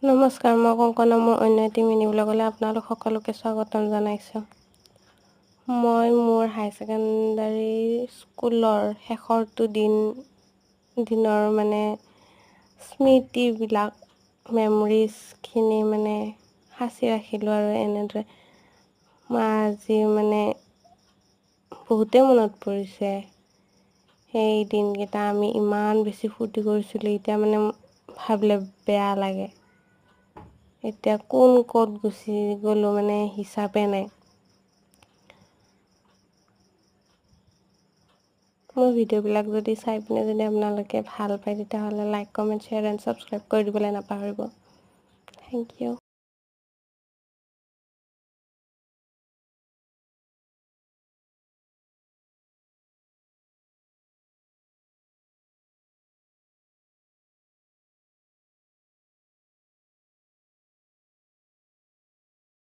নমস্কাৰ, মই কংকনা। মোৰ অন্য এটি মিনি ব্লগলৈ আপোনালোক সকলোকে স্বাগতম জনাইছোঁ। মই মোৰ হাই ছেকেণ্ডাৰী স্কুলৰ শেষৰটো দিনৰ স্মৃতিবিলাক মেমৰিজখিনি সাঁচি ৰাখিলোঁ আৰু এনেদৰে মই আজি বহুতেই মনত পৰিছে সেই দিনকেইটা। আমি ইমান বেছি ফূৰ্তি কৰিছিলোঁ, এতিয়া ভাবিলে বেয়া লাগে। এতিয়া কোন ক'ত গুচি গ'লো হিচাপে নাই। মোৰ ভিডিঅ'বিলাক যদি চাই পিনে যদি আপোনালোকে ভাল পায়, তেতিয়াহ'লে like, comment, share and subscribe কৰি দিবলৈ নাপাহৰিব। Thank U.